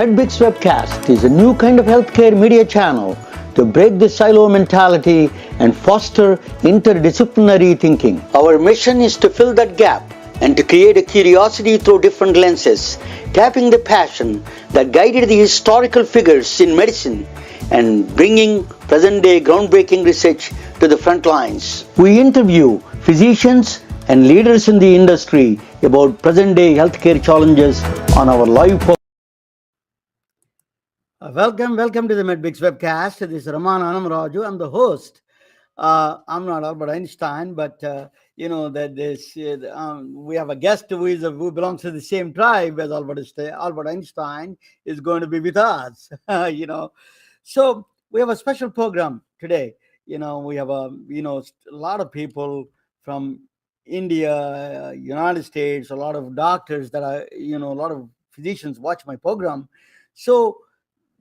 MedBix Webcast is a new kind of healthcare media channel to break the silo mentality and foster interdisciplinary thinking. Our mission is to fill that gap and to create a curiosity through different lenses, tapping the passion that guided the historical figures in medicine and bringing present-day groundbreaking research to the front lines. We interview physicians and leaders in the industry about present-day healthcare challenges on our live podcast. Welcome to the MedBix Webcast. This is Raman Anamraju. I'm the host. I'm not Albert Einstein, but we have a guest who belongs to the same tribe as Albert Einstein is going to be with us. So we have a special program today. We have a lot of people from India, United States, a lot of doctors that are a lot of physicians watch my program. So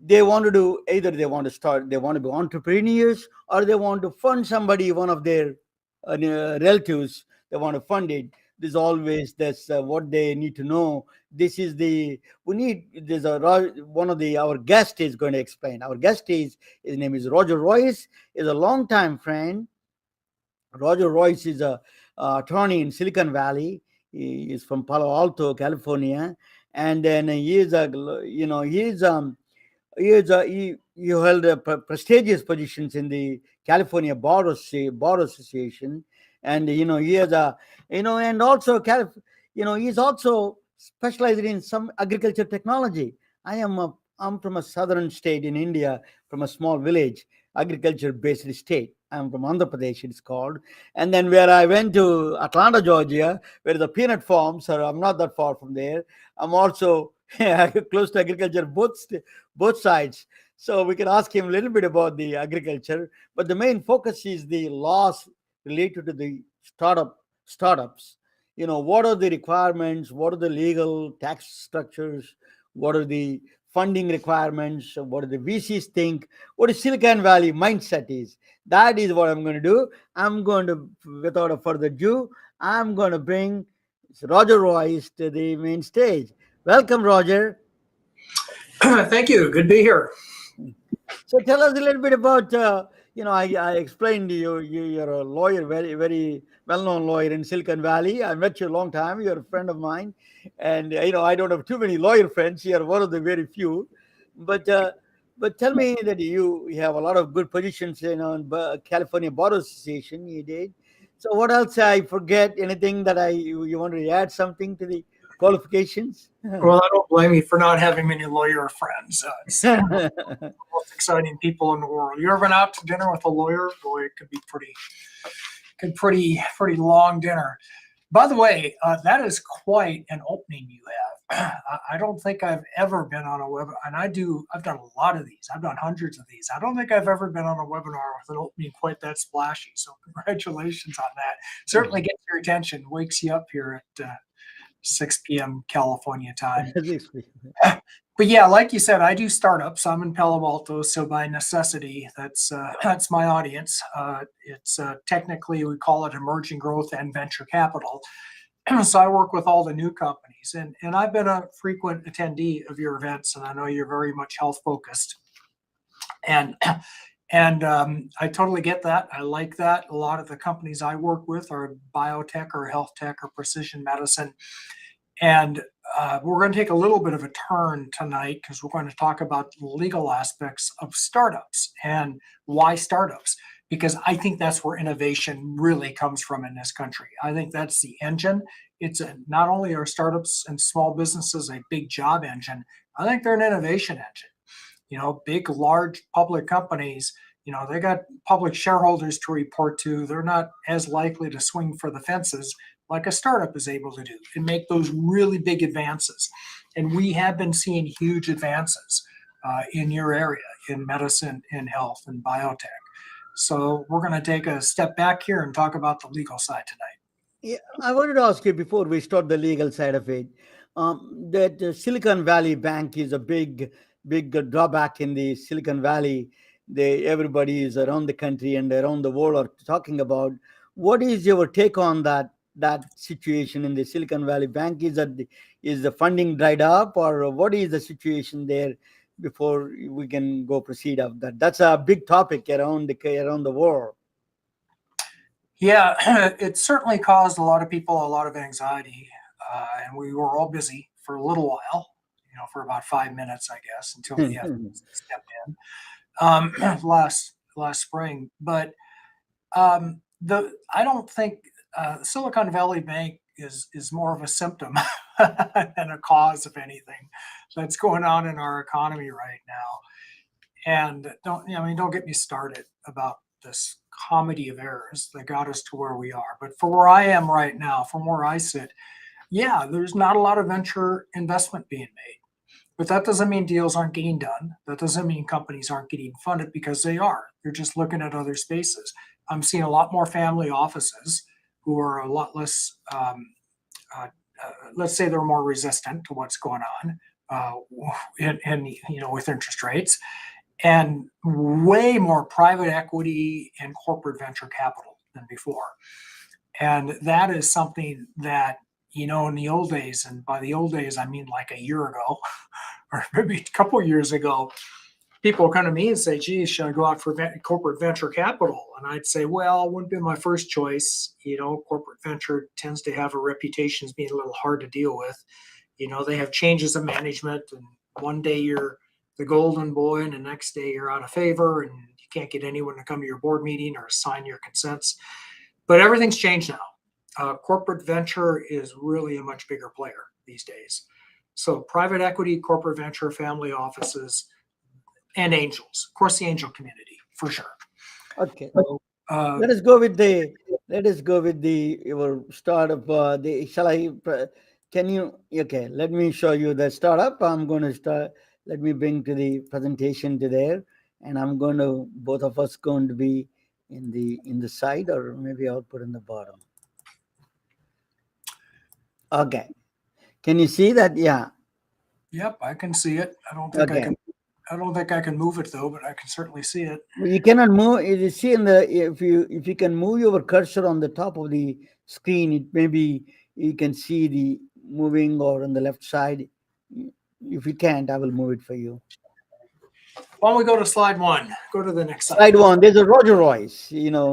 they want to do either they want to be entrepreneurs, or they want to fund somebody, one of their relatives. They want to fund it. There's always what they need to know. This is our guest is going to explain. Our guest his name is Royse. Is a longtime friend. Royse is a attorney in Silicon Valley. He is from Palo Alto, California, and then he held prestigious positions in the California Bar Association, and he has and also he's also specialized in some agriculture technology. I'm from a southern state in India, from a small village, agriculture-based state. I'm from Andhra Pradesh, it's called. And then where I went to Atlanta, Georgia, where the peanut farms, so I'm not that far from there. I'm also close to agriculture, both sides. So we can ask him a little bit about the agriculture, but the main focus is the laws related to the startups. What are the requirements? What are the legal tax structures? What are the funding requirements? What do the VCs think? What is Silicon Valley mindset is? That is what I'm going to do. I'm going to, without a further ado, I'm going to bring Royse to the main stage. Welcome, Roger. Thank you. Good to be here. So tell us a little bit about, I explained to you, you're a lawyer, very, very well-known lawyer in Silicon Valley. I met you a long time. You're a friend of mine. And, I don't have too many lawyer friends. You're one of the very few. But tell me that you have a lot of good positions in California Bar Association. You did. So what else? I forget anything that you want to add something to the qualifications? Well, I don't blame you for not having many lawyer friends. It's the most exciting people in the world. You ever been out to dinner with a lawyer? Boy, it could be pretty long dinner. By the way, that is quite an opening you have. I don't think I've ever been on a webinar, and I've done a lot of these. I've done hundreds of these. I don't think I've ever been on a webinar with an opening quite that splashy. So congratulations on that. Certainly gets your attention, wakes you up here at 6 p.m. California time. But yeah, like you said, I do startups. I'm in Palo Alto, so by necessity, that's my audience. It's technically, we call it emerging growth and venture capital. So I work with all the new companies, and I've been a frequent attendee of your events, and I know you're very much health focused. And I totally get that. I like that. A lot of the companies I work with are biotech or health tech or precision medicine. And we're going to take a little bit of a turn tonight because we're going to talk about the legal aspects of startups and why startups, because I think that's where innovation really comes from in this country. I think that's the engine. Not only are startups and small businesses a big job engine, I think they're an innovation engine. Big, large public companies, they got public shareholders to report to. They're not as likely to swing for the fences like a startup is able to do and make those really big advances. And we have been seeing huge advances in your area, in medicine, in health, and biotech. So we're going to take a step back here and talk about the legal side tonight. Yeah, I wanted to ask you before we start the legal side of it, that Silicon Valley Bank is a big drawback in the Silicon Valley. Everybody is around the country and around the world are talking about. What is your take on that that situation in the Silicon Valley Bank? Is the funding dried up, or what is the situation there before we can go proceed of that? That's a big topic around the world. Yeah, it certainly caused a lot of people a lot of anxiety, and we were all busy for a little while, for about 5 minutes, I guess, until the FDIC stepped in last spring. But I don't think Silicon Valley Bank is more of a symptom than a cause of anything that's going on in our economy right now. And don't get me started about this comedy of errors that got us to where we are. But for where I am right now, from where I sit, yeah, there's not a lot of venture investment being made. But that doesn't mean deals aren't getting done. That doesn't mean companies aren't getting funded, because they are. They're just looking at other spaces. I'm seeing a lot more family offices who are a lot less, uh, let's say they're more resistant to what's going on with interest rates, and way more private equity and corporate venture capital than before. And that is something that, in the old days, and by the old days, I mean like a year ago or maybe a couple of years ago, people come to me and say, geez, should I go out for corporate venture capital? And I'd say, well, it wouldn't be my first choice. Corporate venture tends to have a reputation as being a little hard to deal with. They have changes of management, and one day you're the golden boy, and the next day you're out of favor, and you can't get anyone to come to your board meeting or sign your consents. But everything's changed now. Corporate venture is really a much bigger player these days. So private equity, corporate venture, family offices, and angels. Of course, the angel community, for sure. Okay. So, Let us go with the your startup. The shall I? Can you? Okay. Let me show you the startup. I'm going to start. Let me bring to the presentation to there, and I'm going to both of us going to be in the side, or maybe I'll put in the bottom. Okay. Can you see that? Yeah. Yep, I can see it. I don't think I Okay. can. I don't think I can move it though, but I can certainly see it. You cannot move. You see if you can move your cursor on the top of the screen, it maybe you can see the moving, or on the left side. If you can't, I will move it for you. Why don't we go to slide 1? Go to the next slide. Slide 1. There's a Roger Royce.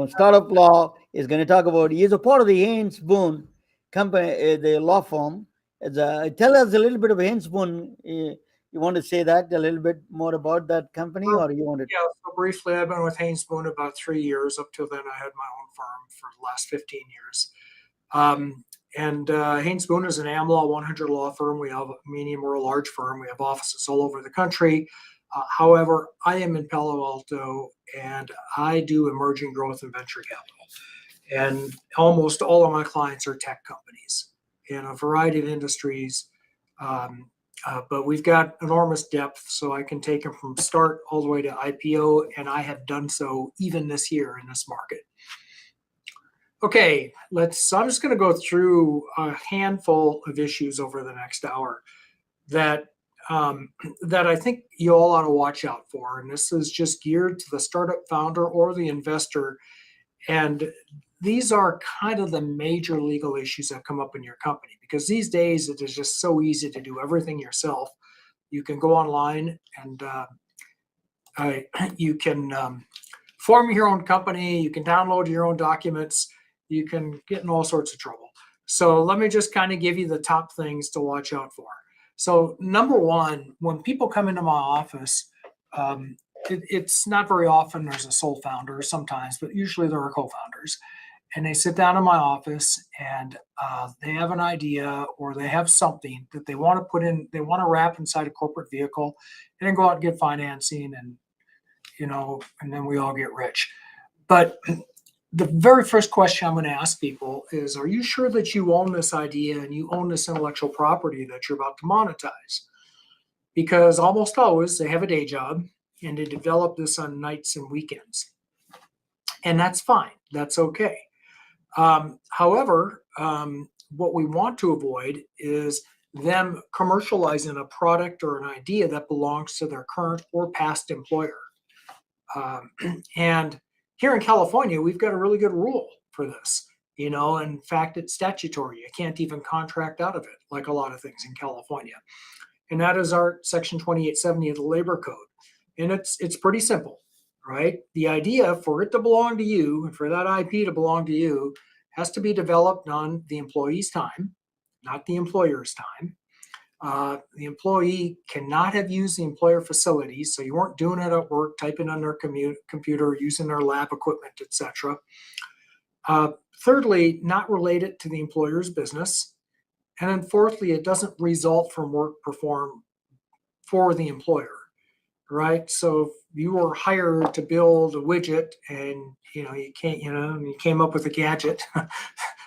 Startup law is going to talk about. He is a part of the Haynes Boone company, the law firm. Tell us a little bit of Haynes Boone. You want to say that a little bit more about that company, or you want to? Yeah, so briefly, I've been with Haynes Boone about 3 years. Up till then, I had my own firm for the last 15 years. And Haynes Boone is an AmLaw 100 law firm. We're a large firm. We have offices all over the country. However, I am in Palo Alto, and I do emerging growth and venture capital. And almost all of my clients are tech companies in a variety of industries. But we've got enormous depth, so I can take them from start all the way to IPO, and I have done so even this year in this market. Okay, I'm just going to go through a handful of issues over the next hour that I think you all ought to watch out for. And this is just geared to the startup founder or the investor. And these are kind of the major legal issues that come up in your company, because these days it is just so easy to do everything yourself. You can go online and you can form your own company. You can download your own documents. You can get in all sorts of trouble. So let me just kind of give you the top things to watch out for. So number one, when people come into my office, it's not very often there's a sole founder sometimes, but usually there are co-founders. And they sit down in my office, and they have an idea, or they have something that they want to put in, they want to wrap inside a corporate vehicle and then go out and get financing, and and then we all get rich. But the very first question I'm going to ask people is, are you sure that you own this idea and you own this intellectual property that you're about to monetize? Because almost always they have a day job and they develop this on nights and weekends. And that's fine. That's okay. However, what we want to avoid is them commercializing a product or an idea that belongs to their current or past employer. And here in California, we've got a really good rule for this. In fact, it's statutory. You can't even contract out of it, like a lot of things in California. And that is our Section 2870 of the Labor Code. And it's pretty simple, right? The idea for it to belong to you and for that IP to belong to you has to be developed on the employee's time, not the employer's time. The employee cannot have used the employer facilities, so you weren't doing it at work, typing on their computer, using their lab equipment, etc. Thirdly, not related to the employer's business. And then fourthly, it doesn't result from work performed for the employer, right? So if you were hired to build a widget and you came up with a gadget,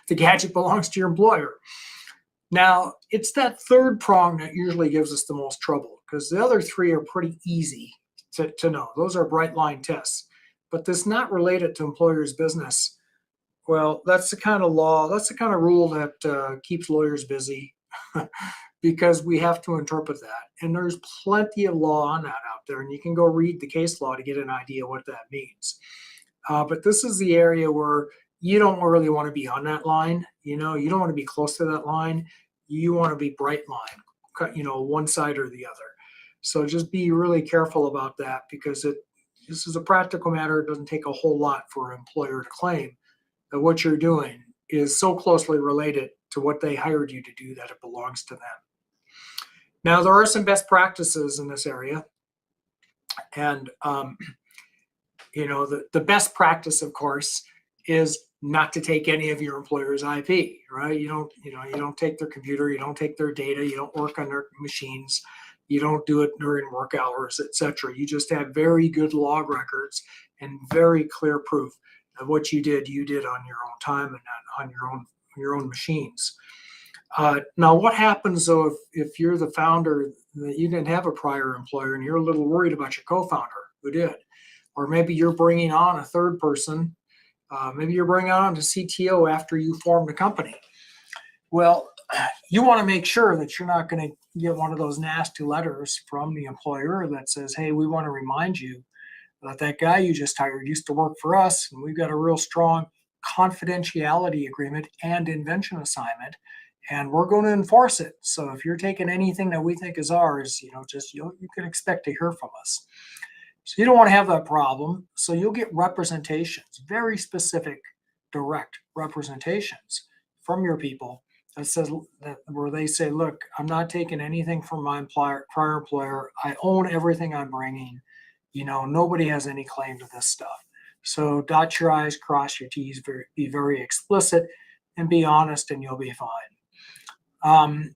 the gadget belongs to your employer. Now, it's that third prong that usually gives us the most trouble, because the other three are pretty easy to know. Those are bright line tests. But this not related to employer's business, well, that's the kind of law, that's the kind of rule that keeps lawyers busy because we have to interpret that. And there's plenty of law on that out there, and you can go read the case law to get an idea what that means. But this is the area where you don't really want to be on that line. You don't want to be close to that line. You want to be bright line, one side or the other. So just be really careful about that, because this is a practical matter. It doesn't take a whole lot for an employer to claim that what you're doing is so closely related to what they hired you to do that it belongs to them. Now, there are some best practices in this area. And, the best practice, of course, is not to take any of your employer's IP, right? You don't take their computer, you don't take their data, you don't work on their machines, you don't do it during work hours, etc. You just have very good log records and very clear proof of what you did on your own time and not on your own machines. Now, what happens though if you're the founder, that you didn't have a prior employer and you're a little worried about your co-founder who did, or maybe you're bringing on a third person. Maybe you're bringing on a CTO after you formed the company. Well, you want to make sure that you're not going to get one of those nasty letters from the employer that says, hey, we want to remind you that guy you just hired used to work for us, and we've got a real strong confidentiality agreement and invention assignment, and we're going to enforce it. So if you're taking anything that we think is ours, you can expect to hear from us. So you don't want to have that problem. So you'll get representations, very specific, direct representations from your people that says that where they say, look, I'm not taking anything from my prior employer. I own everything I'm bringing. Nobody has any claim to this stuff. So dot your I's, cross your T's, be very explicit, and be honest, and you'll be fine.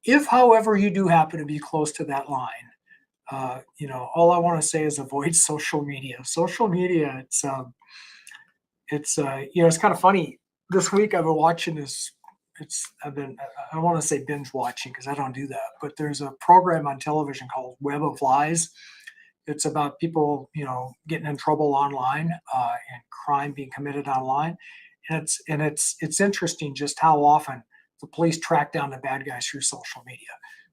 If, however, you do happen to be close to that line, all I want to say is avoid social media. Social media, it's kind of funny. This week I've been watching this. I don't want to say binge watching because I don't do that, but there's a program on television called Web of Lies. It's about people, getting in trouble online and crime being committed online. And it's interesting just how often the police track down the bad guys through social media,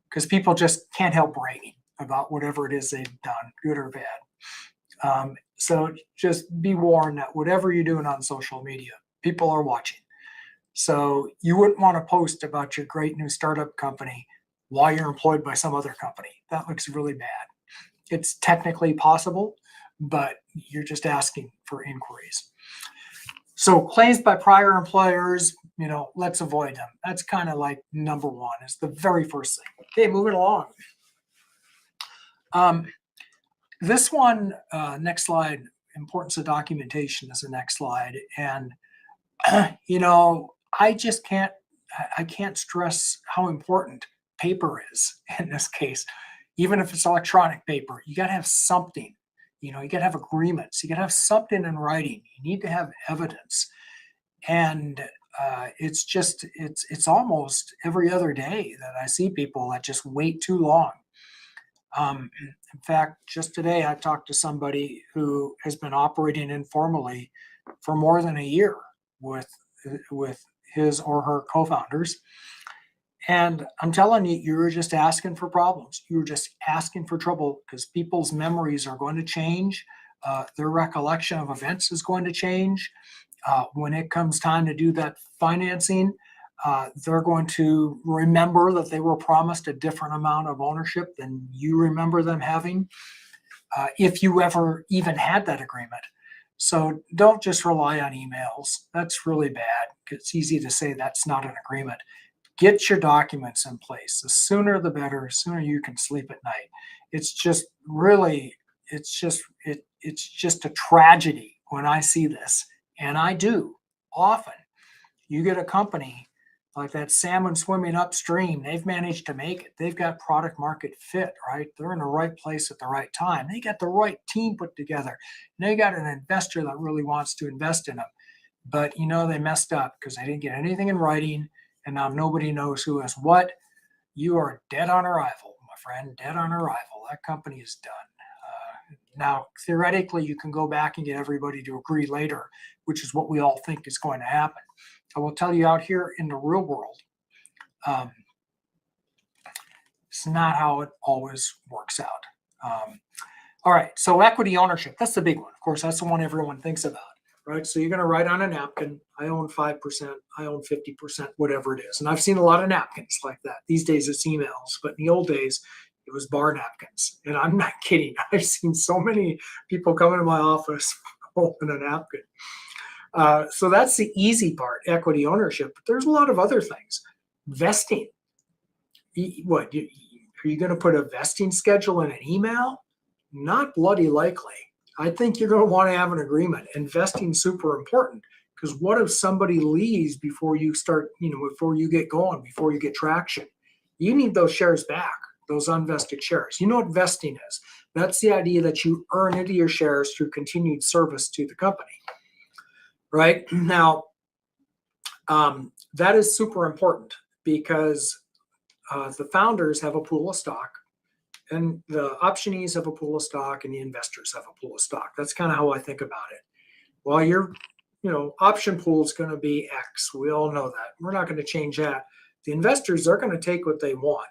because people just can't help bragging about whatever it is they've done, good or bad. So just be warned that whatever you're doing on social media, people are watching. So you wouldn't want to post about your great new startup company while you're employed by some other company. That looks really bad. It's technically possible, but you're just asking for inquiries. So claims by prior employers, let's avoid them. That's kind of like number one. It's the very first thing. Okay, moving along. This one, next slide, importance of documentation is the next slide. And, I can't stress how important paper is in this case. Even if it's electronic paper, you got to have something, you got to have agreements, you got to have something in writing. You need to have evidence. And it's almost every other day that I see people that just wait too long. In fact, just today I talked to somebody who has been operating informally for more than a year with his or her co-founders. And I'm telling you, you're just asking for problems. You're just asking for trouble, because people's memories are going to change. Their recollection of events is going to change. When it comes time to do that financing, they're going to remember that they were promised a different amount of ownership than you remember them having, if you ever even had that agreement. So don't just rely on emails. That's really bad. It's easy to say that's not an agreement. Get your documents in place. The sooner the better. The sooner you can sleep at night. It's just really, it's just a tragedy when I see this, and I do often. You get a company like that salmon swimming upstream, they've managed to make it. They've got product market fit, right? They're in the right place at the right time. They got the right team put together. And they got an investor that really wants to invest in them. But they messed up because they didn't get anything in writing, and now nobody knows who has what. You are dead on arrival, my friend, dead on arrival. That company is done. Now, theoretically, you can go back and get everybody to agree later, which is what we all think is going to happen. I will tell you, out here in the real world, um, it's not how it always works out. All right, so equity ownership, that's the big one. Of course, that's the one everyone thinks about, right? So you're going to write on a napkin, I own 5%, I own 50%, whatever it is. And I've seen a lot of napkins like that. These days it's emails, but in the old days, it was bar napkins. And I'm not kidding. I've seen so many people come into my office holding a napkin. So that's the easy part, equity ownership. But there's a lot of other things. Vesting. What? Are you going to put a vesting schedule in an email? Not bloody likely. I think you're going to want to have an agreement. Investing super important, because what if somebody leaves before you start, before you get going, before you get traction? You need those shares back, those unvested shares. You know what vesting is? That's the idea that you earn into your shares through continued service to the company, right? Now, that is super important because the founders have a pool of stock, and the optionees have a pool of stock, and the investors have a pool of stock. That's kind of how I think about it. Well, your option pool is going to be X. We all know that. We're not going to change that. The investors are going to take what they want.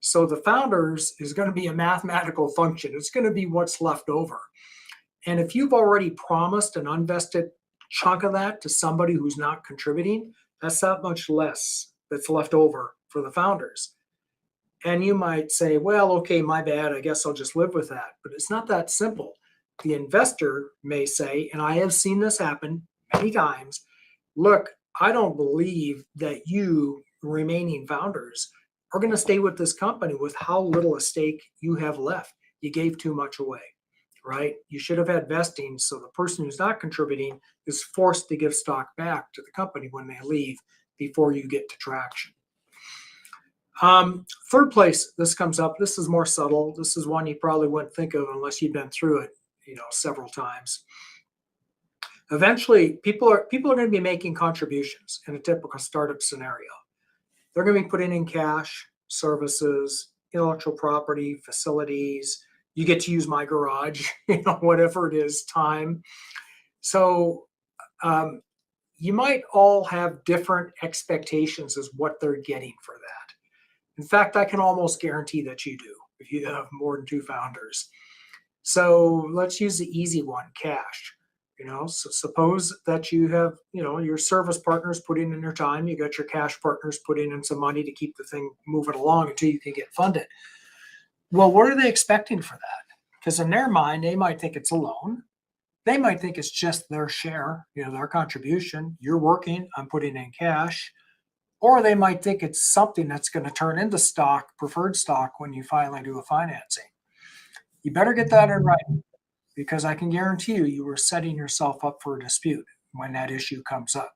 So the founders is going to be a mathematical function. It's going to be what's left over. And if you've already promised an unvested chunk of that to somebody who's not contributing, that's that much less that's left over for the founders. And you might say, well, okay, my bad. I guess I'll just live with that. But it's not that simple. The investor may say, and I have seen this happen many times, look, I don't believe that you remaining founders are going to stay with this company with how little a stake you have left. You gave too much away, right? You should have had vesting, so the person who's not contributing is forced to give stock back to the company when they leave before you get to traction. Third place, this comes up. This is more subtle. This is one you probably wouldn't think of unless you've been through it, several times. Eventually, people are going to be making contributions in a typical startup scenario. They're going to be putting in cash, services, intellectual property, facilities. You get to use my garage, whatever it is, time. So you might all have different expectations as what they're getting for that. In fact, I can almost guarantee that you do if you have more than two founders. So let's use the easy one, cash. So suppose that you have, your service partners putting in their time, you got your cash partners putting in some money to keep the thing moving along until you can get funded. Well, what are they expecting for that? Because in their mind, they might think it's a loan. They might think it's just their share, their contribution. You're working, I'm putting in cash. Or they might think it's something that's going to turn into stock, preferred stock, when you finally do a financing. You better get that in writing, because I can guarantee you were setting yourself up for a dispute when that issue comes up.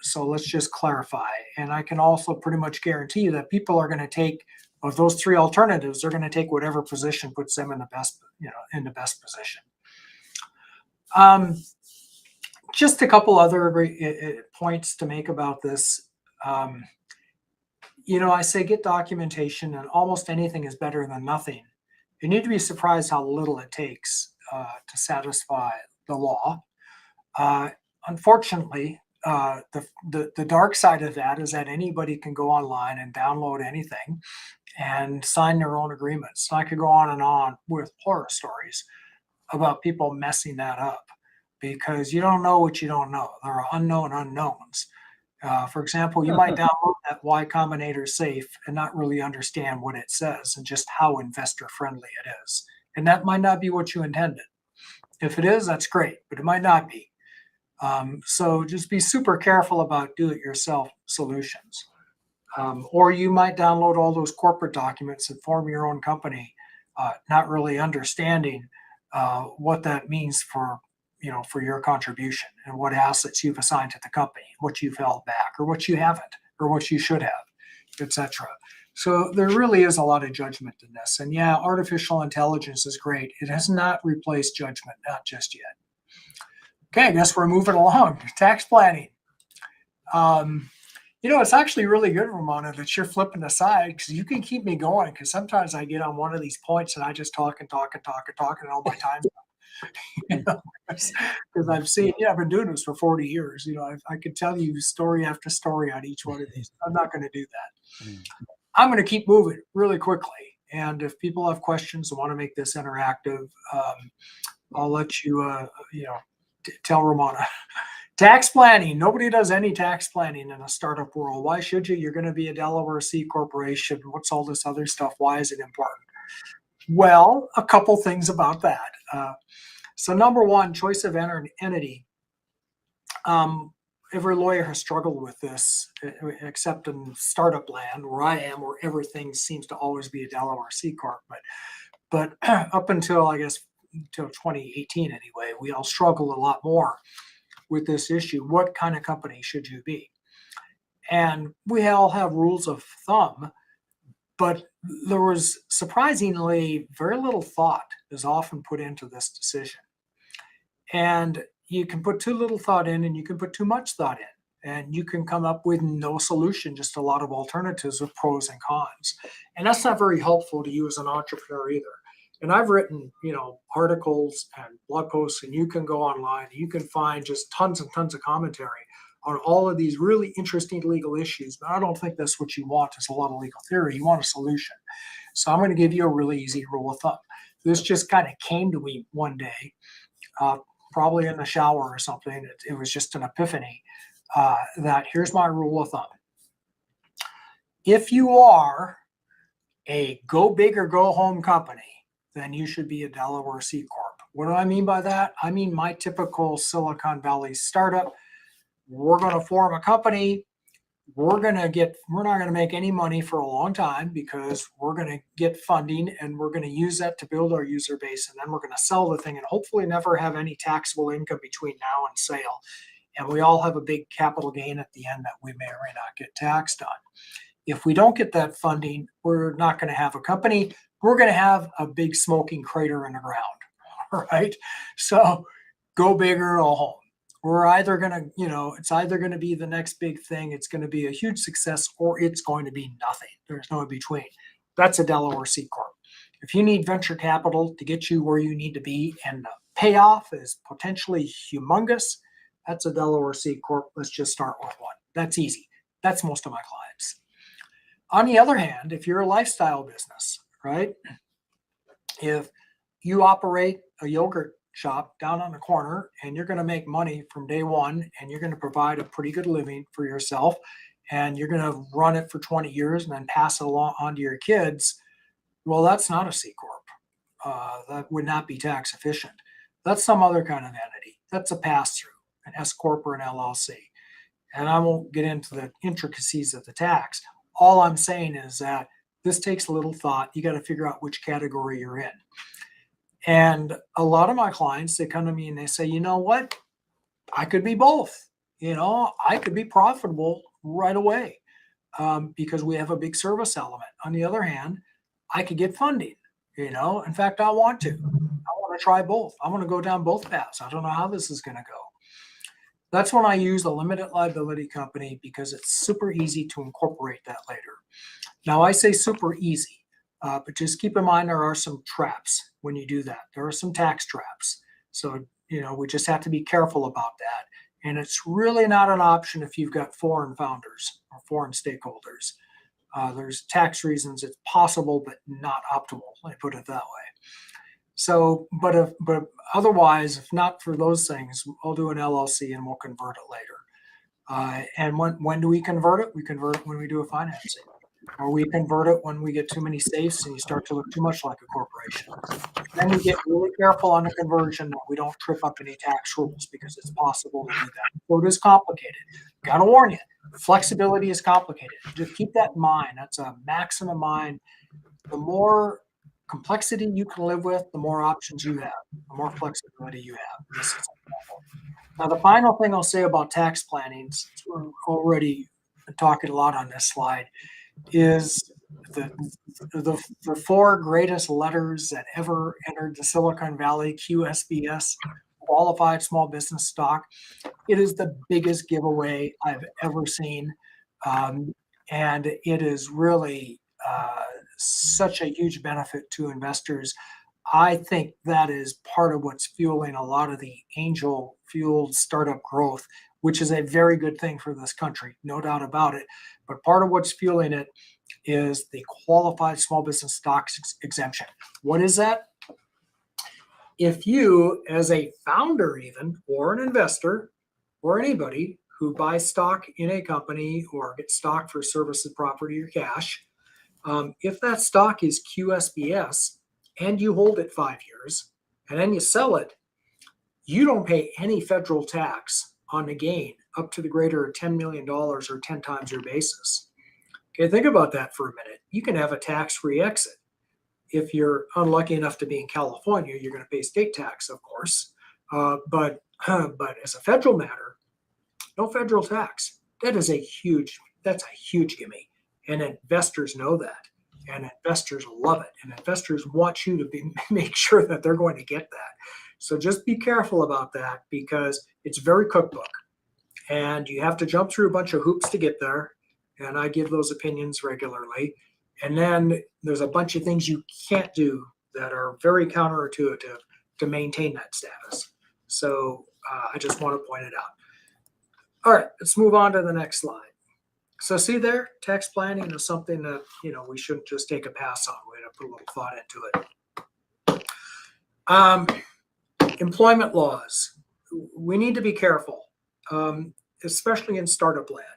So let's just clarify. And I can also pretty much guarantee you that people are going to take, of those three alternatives, they're going to take whatever position puts them in the best, in the best position. Just a couple other points to make about this. I say get documentation, and almost anything is better than nothing. You need to be surprised how little it takes to satisfy the law. Unfortunately, the dark side of that is that anybody can go online and download anything and sign their own agreements. So I could go on and on with horror stories about people messing that up. because you don't know what you don't know. There are unknown unknowns. For example, you might download that Y Combinator safe and not really understand what it says and just how investor friendly it is. And that might not be what you intended. If it is, that's great, but it might not be. So just be super careful about do-it-yourself solutions. Or you might download all those corporate documents and form your own company, not really understanding what that means for for your contribution and what assets you've assigned to the company, what you've held back, or what you haven't, or what you should have, etc. So there really is a lot of judgment in this. And yeah, artificial intelligence is great. It has not replaced judgment, not just yet. Okay, I guess we're moving along. Tax planning. It's actually really good, Ramona, that you're flipping aside because you can keep me going. Because sometimes I get on one of these points and I just talk and talk and talk and talk, and all my time's up. Because I've seen, I've been doing this for 40 years. I could tell you story after story on each one of these. I'm not going to do that. I'm going to keep moving really quickly. And if people have questions and want to make this interactive, I'll let you, tell Ramona. Tax planning. Nobody does any tax planning in a startup world. Why should you? You're going to be a Delaware C corporation. What's all this other stuff? Why is it important? Well, a couple things about that. So number one, choice of entity. Every lawyer has struggled with this, except in startup land where I am, where everything seems to always be a Delaware C corp. But up until, I guess, until 2018 anyway, we all struggled a lot more with this issue. What kind of company should you be? And we all have rules of thumb, but there was surprisingly very little thought is often put into this decision. And you can put too little thought in and you can put too much thought in. And you can come up with no solution, just a lot of alternatives with pros and cons. And that's not very helpful to you as an entrepreneur either. And I've written, articles and blog posts, and you can go online, and you can find just tons and tons of commentary on all of these really interesting legal issues. But I don't think that's what you want is a lot of legal theory. You want a solution. So I'm going to give you a really easy rule of thumb. This just kind of came to me one day, probably in the shower or something. It was just an epiphany that here's my rule of thumb. If you are a go big or go home company, then you should be a Delaware C Corp. What do I mean by that? I mean my typical Silicon Valley startup. We're going to form a company. We're not going to make any money for a long time because we're going to get funding and we're going to use that to build our user base. And then we're going to sell the thing and hopefully never have any taxable income between now and sale. And we all have a big capital gain at the end that we may or may not get taxed on. If we don't get that funding, we're not going to have a company. We're going to have a big smoking crater in the ground, all right? So go big or go home. We're either going to, it's either going to be the next big thing, it's going to be a huge success, or it's going to be nothing. There's no in between. That's a Delaware C Corp. If you need venture capital to get you where you need to be and the payoff is potentially humongous, that's a Delaware C Corp. Let's just start with one. That's easy. That's most of my clients. On the other hand, if you're a lifestyle business, right? If you operate a yogurt shop down on the corner and you're going to make money from day one and you're going to provide a pretty good living for yourself and you're going to run it for 20 years and then pass it along on to your kids, well, that's not a C Corp. That would not be tax efficient. That's some other kind of entity. That's a pass-through, an S Corp or an LLC. And I won't get into the intricacies of the tax. All I'm saying is that this takes a little thought. You got to figure out which category you're in. And a lot of my clients, they come to me and they say, you know what? I could be both. I could be profitable right away because we have a big service element. On the other hand, I could get funding. In fact, I want to. I want to try both. I want to go down both paths. I don't know how this is going to go. That's when I use a limited liability company because it's super easy to incorporate that later. Now, I say super easy, but just keep in mind there are some traps when you do that. There are some tax traps. So, we just have to be careful about that. And it's really not an option if you've got foreign founders or foreign stakeholders. There's tax reasons it's possible, but not optimal. Let me put it that way. So, but otherwise, if not for those things, I'll do an LLC and we'll convert it later. And when do we convert it? We convert it when we do a financing, or we convert it when we get too many safes and you start to look too much like a corporation. Then we get really careful on the conversion that we don't trip up any tax rules, because it's possible to do that. So it is complicated. Got to warn you, flexibility is complicated. Just keep that in mind. That's a maximum mind. The more complexity you can live with, the more options you have, the more flexibility you have. This is example. Now, the final thing I'll say about tax planning, since we're already talking a lot on this slide, is the four greatest letters that ever entered the Silicon Valley, QSBS, qualified small business stock. It is the biggest giveaway I've ever seen. And it is really such a huge benefit to investors. I think that is part of what's fueling a lot of the angel fueled startup growth, which is a very good thing for this country, no doubt about it. But part of what's fueling it is the qualified small business stocks exemption. What is that? If you, as a founder even, or an investor, or anybody who buys stock in a company or gets stock for services, property, or cash, if that stock is QSBS and you hold it 5 years and then you sell it, you don't pay any federal tax on the gain up to the greater of $10 million or 10 times your basis. Okay, think about that for a minute. You can have a tax-free exit. If you're unlucky enough to be in California, you're going to pay state tax, of course. But as a federal matter, no federal tax. That's a huge gimme. And investors know that. And investors love it. And investors want you to make sure that they're going to get that. So just be careful about that, because it's very cookbook. And you have to jump through a bunch of hoops to get there. And I give those opinions regularly. And then there's a bunch of things you can't do that are very counterintuitive to maintain that status. So I just want to point it out. All right, let's move on to the next slide. So see there, tax planning is something that, we shouldn't just take a pass on. We have to put a little thought into it. Employment laws. We need to be careful, especially in startup land,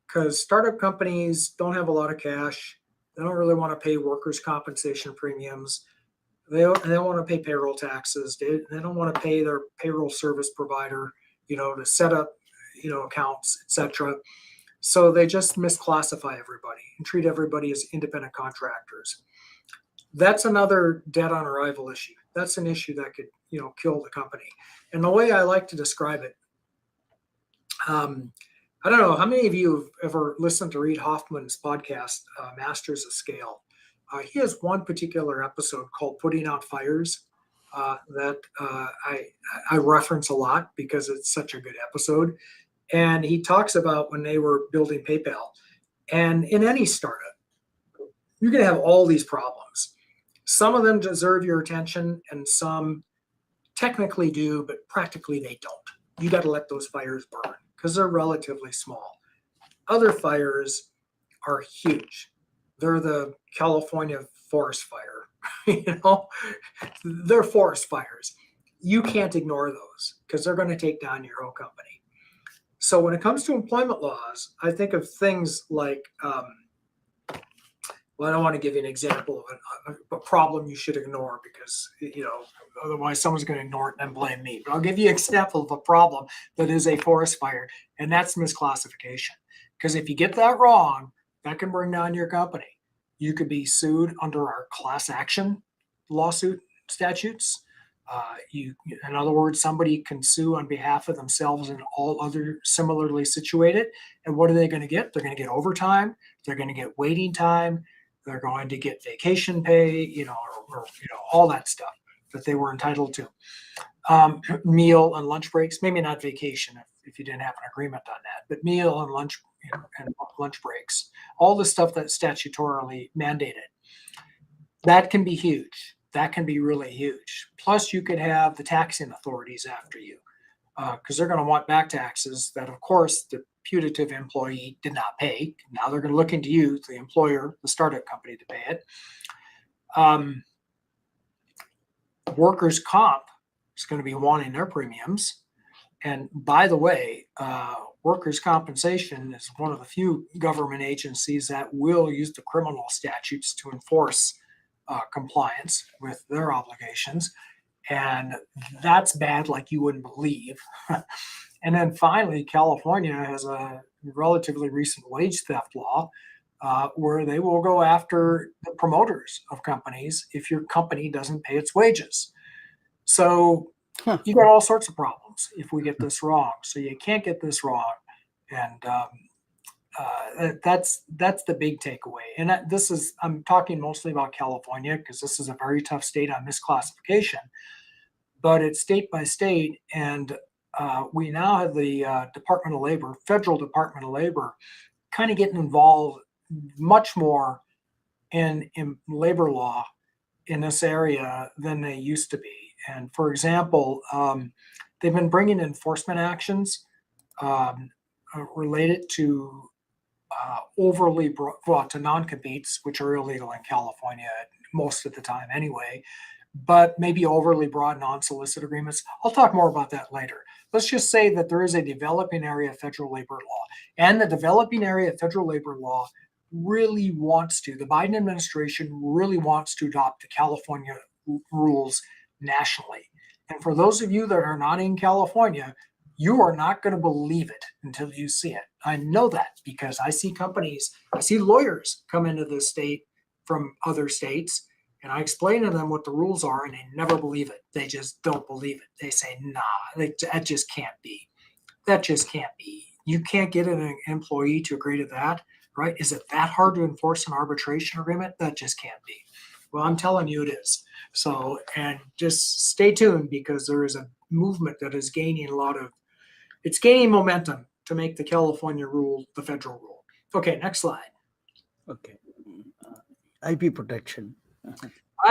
because startup companies don't have a lot of cash. They don't really want to pay workers' compensation premiums. They don't want to pay payroll taxes. They don't want to pay their payroll service provider, to set up, accounts, etc. So they just misclassify everybody and treat everybody as independent contractors. That's another dead on arrival issue. That's an issue that could, kill the company. And the way I like to describe it, I don't know how many of you have ever listened to Reid Hoffman's podcast, Masters of Scale. He has one particular episode called Putting Out Fires that I reference a lot because it's such a good episode. And he talks about when they were building PayPal. And in any startup, you're going to have all these problems. Some of them deserve your attention and some technically do, but practically they don't. You got to let those fires burn because they're relatively small. Other fires are huge. They're the California forest fire. They're forest fires. You can't ignore those because they're going to take down your whole company. So when it comes to employment laws, I think of things like, I don't want to give you an example of a problem you should ignore because, otherwise someone's going to ignore it and then blame me. But I'll give you an example of a problem that is a forest fire, and that's misclassification. Because if you get that wrong, that can bring down your company. You could be sued under our class action lawsuit statutes. In other words, somebody can sue on behalf of themselves and all other similarly situated. And what are they going to get? They're going to get overtime. They're going to get waiting time. They're going to get vacation pay, or all that stuff that they were entitled to. Meal and lunch breaks, maybe not vacation if you didn't have an agreement on that, but meal and lunch and lunch breaks, all the stuff that's statutorily mandated. That can be huge. That can be really huge. Plus, you could have the taxing authorities after you because they're going to want back taxes that, of course, the putative employee did not pay. Now they're going to look into you, the employer, the startup company, to pay it. Workers' comp is going to be wanting their premiums. And by the way, workers' compensation is one of the few government agencies that will use the criminal statutes to enforce compliance with their obligations. And that's bad like you wouldn't believe. And then finally, California has a relatively recent wage theft law where they will go after the promoters of companies if your company doesn't pay its wages. So you got all sorts of problems if we get this wrong. So you can't get this wrong, and that's the big takeaway. And I'm talking mostly about California because this is a very tough state on misclassification, but it's state by state, and we now have the Department of Labor, federal Department of Labor, kind of getting involved much more in labor law in this area than they used to be. And for example, they've been bringing enforcement actions related to to non-competes, which are illegal in California most of the time anyway, but maybe overly broad non-solicit agreements. I'll talk more about that later. Let's just say that there is a developing area of federal labor law, and the developing area of federal labor law really wants to, the Biden administration really wants to adopt the California rules nationally. And for those of you that are not in California, you are not going to believe it until you see it. I know that because I see lawyers come into this state from other states, and I explain to them what the rules are, and they never believe it. They just don't believe it. They say, nah, that just can't be. That just can't be. You can't get an employee to agree to that, right? Is it that hard to enforce an arbitration agreement? That just can't be. Well, I'm telling you it is. So, and just stay tuned because there is a movement that is gaining it's gaining momentum to make the California rule the federal rule. Okay, next slide. Okay. IP protection.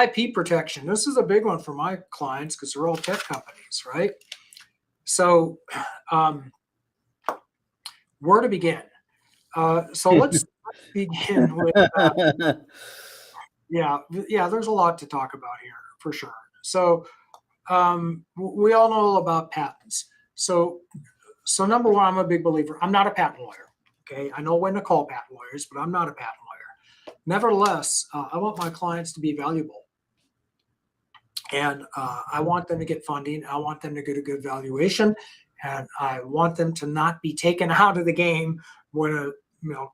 IP protection. This is a big one for my clients because they're all tech companies, right? So, where to begin? So let's begin with, there's a lot to talk about here for sure. So we all know about patents. So number one, I'm a big believer. I'm not a patent lawyer. Okay. I know when to call patent lawyers, but I'm not a patent lawyer. Nevertheless, I want my clients to be valuable. And I want them to get funding. I want them to get a good valuation. And I want them to not be taken out of the game when a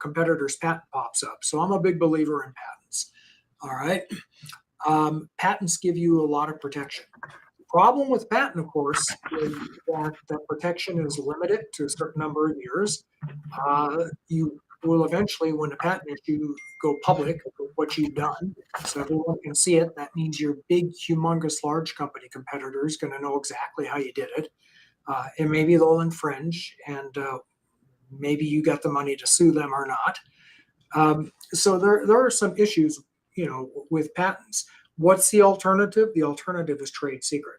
competitor's patent pops up. So I'm a big believer in patents. All right. Patents give you a lot of protection. The problem with patent, of course, is that the protection is limited to a certain number of years. You will eventually, when the patent issue go public, what you've done, so everyone can see it. That means your big, humongous, large company competitor is going to know exactly how you did it. And maybe they'll infringe, and maybe you got the money to sue them or not. So there are some issues, with patents. What's the alternative? The alternative is trade secret.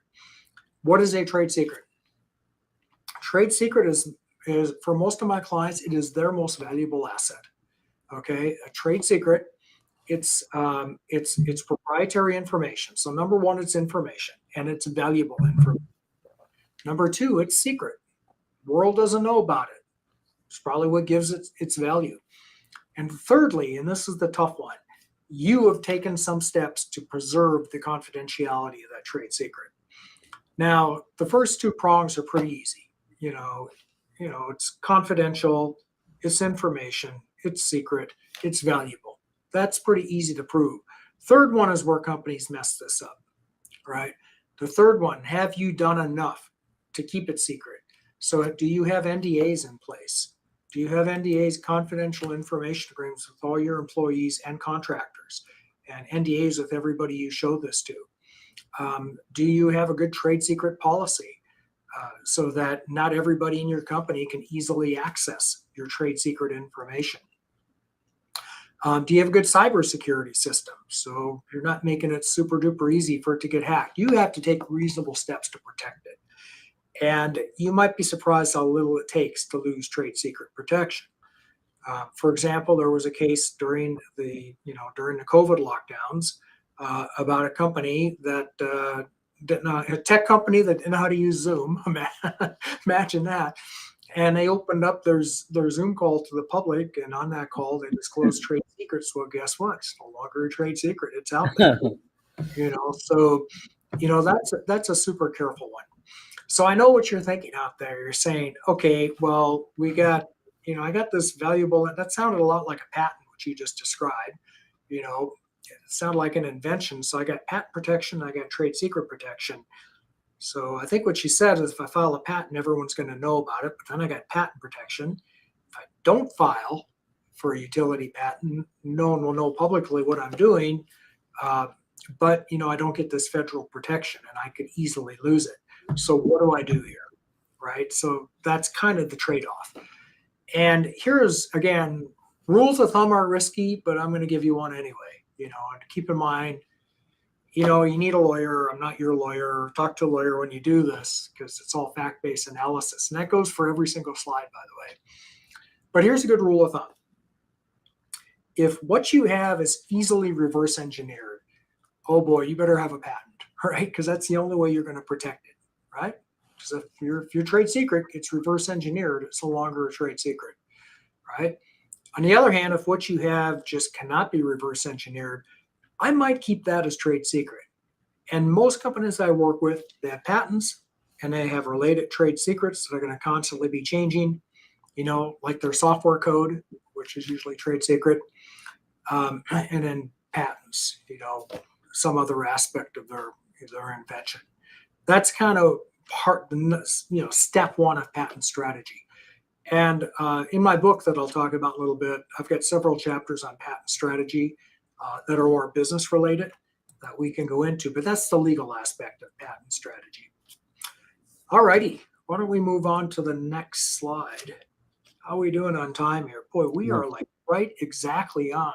What is a trade secret? Trade secret is for most of my clients, it is their most valuable asset. Okay, a trade secret, it's proprietary information. So number one, it's information, and it's valuable information. Number two, it's secret. The world doesn't know about it. It's probably what gives it its value. And thirdly, and this is the tough one, you have taken some steps to preserve the confidentiality of that trade secret. Now, the first two prongs are pretty easy. It's confidential, it's information, it's secret, it's valuable. That's pretty easy to prove. Third one is where companies mess this up, right? The third one, have you done enough to keep it secret? So do you have NDAs in place? Do you have NDAs, confidential information agreements, with all your employees and contractors, and NDAs with everybody you show this to? Do you have a good trade secret policy so that not everybody in your company can easily access your trade secret information? Do you have a good cybersecurity system? So you're not making it super duper easy for it to get hacked. You have to take reasonable steps to protect it. And you might be surprised how little it takes to lose trade secret protection. For example, there was a case during the COVID lockdowns about a company that a tech company that didn't know how to use Zoom. Imagine that. And they opened up their Zoom call to the public, and on that call, they disclosed trade secrets. Well, guess what? It's no longer a trade secret. It's out there. So that's a super careful one. So I know what you're thinking out there. You're saying, okay, well, we got, I got this valuable. That sounded a lot like a patent, which you just described. It sounded like an invention. So I got patent protection. I got trade secret protection. So I think what she said is if I file a patent, everyone's going to know about it. But then I got patent protection. If I don't file for a utility patent, no one will know publicly what I'm doing. But I don't get this federal protection, and I could easily lose it. So what do I do here? Right? So that's kind of the trade-off. And here's, again, rules of thumb are risky, but I'm going to give you one anyway. And keep in mind, you need a lawyer. I'm not your lawyer. Talk to a lawyer when you do this, because it's all fact-based analysis. And that goes for every single slide, by the way. But here's a good rule of thumb. If what you have is easily reverse engineered, oh boy, you better have a patent, right? Because that's the only way you're going to protect it, right? Because if your trade secret gets reverse engineered, it's no longer a trade secret, right? On the other hand, if what you have just cannot be reverse engineered, I might keep that as trade secret. And most companies I work with, they have patents and they have related trade secrets that are going to constantly be changing, like their software code, which is usually trade secret, and then patents, some other aspect of their invention. That's kind of step one of patent strategy. And in my book that I'll talk about in a little bit, I've got several chapters on patent strategy that are more business related that we can go into, but that's the legal aspect of patent strategy. All righty, why don't we move on to the next slide? How are we doing on time here? Boy, we are like right exactly on.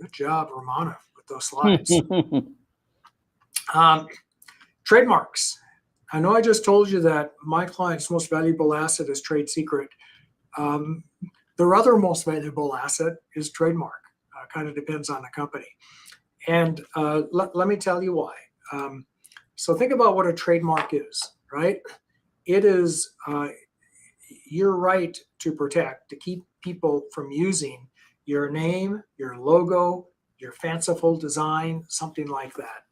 Good job, Romana, with those slides. Trademarks. I know I just told you that my client's most valuable asset is trade secret. Their other most valuable asset is trademark. Kind of depends on the company. And let me tell you why. So think about what a trademark is, right? It is your right to protect, to keep people from using your name, your logo, your fanciful design, something like that.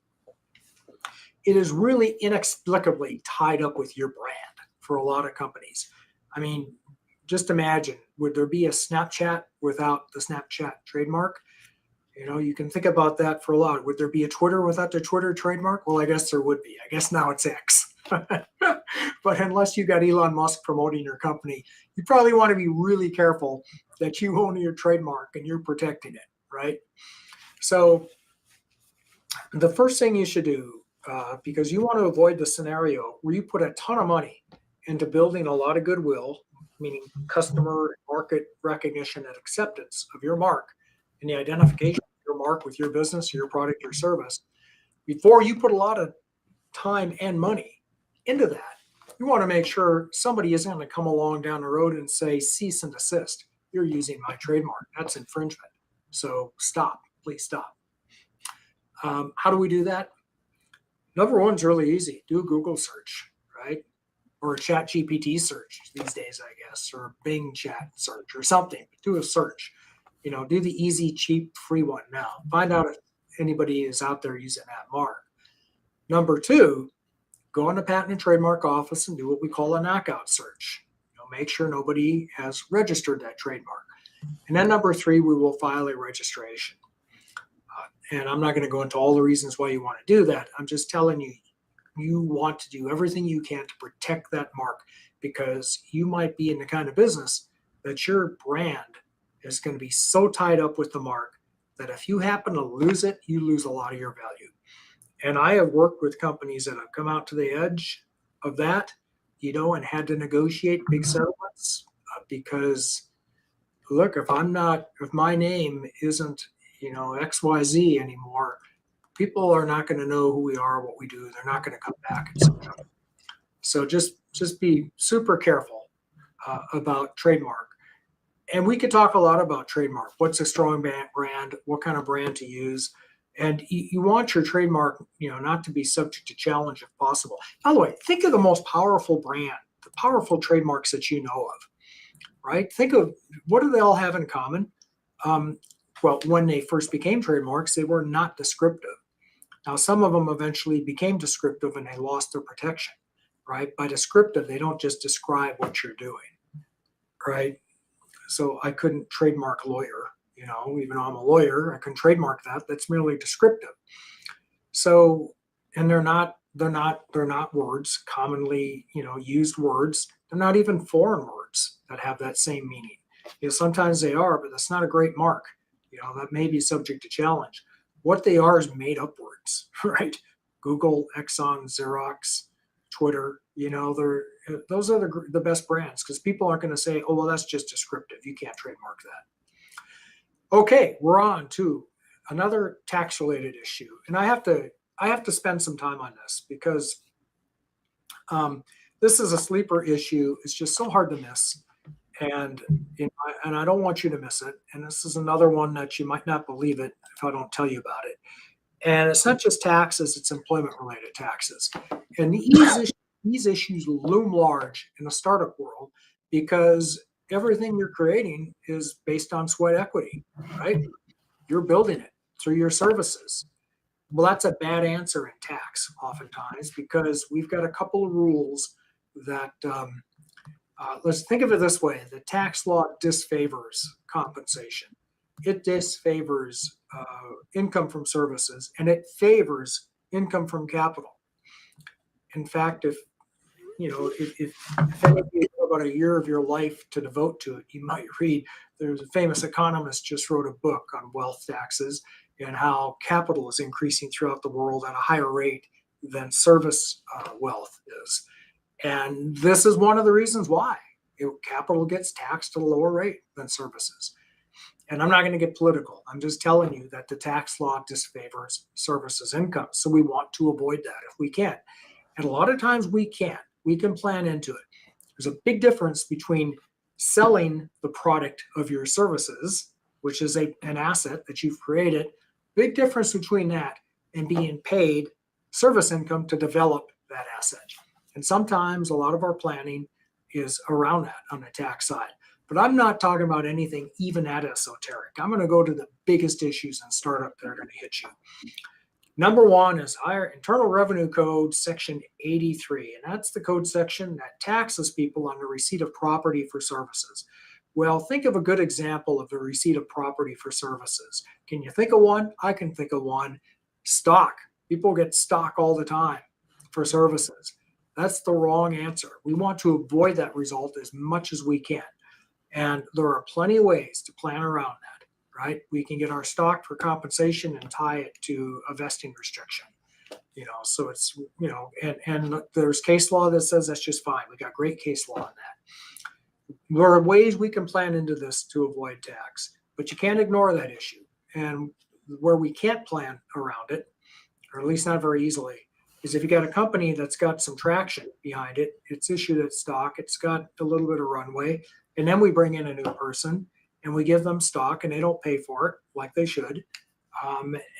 It is really inexplicably tied up with your brand for a lot of companies. I mean, just imagine, would there be a Snapchat without the Snapchat trademark? You can think about that for a lot. Would there be a Twitter without the Twitter trademark? Well, I guess there would be. I guess now it's X. But unless you got Elon Musk promoting your company, you probably want to be really careful that you own your trademark and you're protecting it, right? So the first thing you should do, because you want to avoid the scenario where you put a ton of money into building a lot of goodwill, meaning customer market recognition and acceptance of your mark and the identification of your mark with your business, your product, your service, before you put a lot of time and money into that, you want to make sure somebody isn't going to come along down the road and say, cease and desist. You're using my trademark. That's infringement. So stop, please stop. How do we do that? Number one's really easy. Do a Google search, right? Or a Chat GPT search these days, I guess, or a Bing chat search or something. Do a search. Do the easy, cheap, free one now. Find out if anybody is out there using that mark. Number two, go in the Patent and Trademark Office and do what we call a knockout search. Make sure nobody has registered that trademark. And then number three, we will file a registration. And I'm not going to go into all the reasons why you want to do that. I'm just telling you, you want to do everything you can to protect that mark, because you might be in the kind of business that your brand is going to be so tied up with the mark that if you happen to lose it, you lose a lot of your value. And I have worked with companies that have come out to the edge of that, and had to negotiate big settlements because, look, if my name isn't, XYZ anymore, people are not going to know who we are, what we do. They're not going to come back, etc. So just be super careful about trademark. And we could talk a lot about trademark. What's a strong brand? What kind of brand to use? And you want your trademark, not to be subject to challenge if possible. By the way, think of the most powerful brand, the powerful trademarks that you know of, right? Think of, what do they all have in common? Well, when they first became trademarks, they were not descriptive. Now, some of them eventually became descriptive and they lost their protection, right? By descriptive, they don't just describe what you're doing, right? So I couldn't trademark lawyer, even though I'm a lawyer, I couldn't trademark that. That's merely descriptive. So, and they're not words, commonly, used words. They're not even foreign words that have that same meaning. Sometimes they are, but that's not a great mark. That may be subject to challenge. What they are is made up words, right? Google, Exxon, Xerox, Twitter, those are the best brands, because people aren't going to say, oh, well, that's just descriptive. You can't trademark that. Okay, we're on to another tax related issue. And I have to spend some time on this because this is a sleeper issue. It's just so hard to miss. And and I don't want you to miss it. And this is another one that you might not believe it if I don't tell you about it. And it's not just taxes, it's employment related taxes. And these issues loom large in the startup world because everything you're creating is based on sweat equity, right? You're building it through your services. Well, that's a bad answer in tax oftentimes, because we've got a couple of rules that let's think of it this way. The tax law disfavors compensation. It disfavors income from services, and it favors income from capital. In fact, if any of you have about a year of your life to devote to it, you might read, there's a famous economist just wrote a book on wealth taxes and how capital is increasing throughout the world at a higher rate than service wealth is. And this is one of the reasons why capital gets taxed at a lower rate than services. And I'm not going to get political. I'm just telling you that the tax law disfavors services income. So we want to avoid that if we can. And a lot of times we can't. We can plan into it. There's a big difference between selling the product of your services, which is an asset that you've created. Big difference between that and being paid service income to develop that asset. And sometimes a lot of our planning is around that on the tax side. But I'm not talking about anything even that esoteric. I'm going to go to the biggest issues in startup that are going to hit you. Number one is our Internal Revenue Code, Section 83. And that's the code section that taxes people on the receipt of property for services. Well, think of a good example of the receipt of property for services. Can you think of one? I can think of one. Stock. People get stock all the time for services. That's the wrong answer. We want to avoid that result as much as we can. And there are plenty of ways to plan around that, right? We can get our stock for compensation and tie it to a vesting restriction. So it's, and there's case law that says that's just fine. We got great case law on that. There are ways we can plan into this to avoid tax, but you can't ignore that issue. And where we can't plan around it, or at least not very easily, is if you got a company that's got some traction behind it, it's issued its stock, it's got a little bit of runway, and then we bring in a new person and we give them stock and they don't pay for it like they should.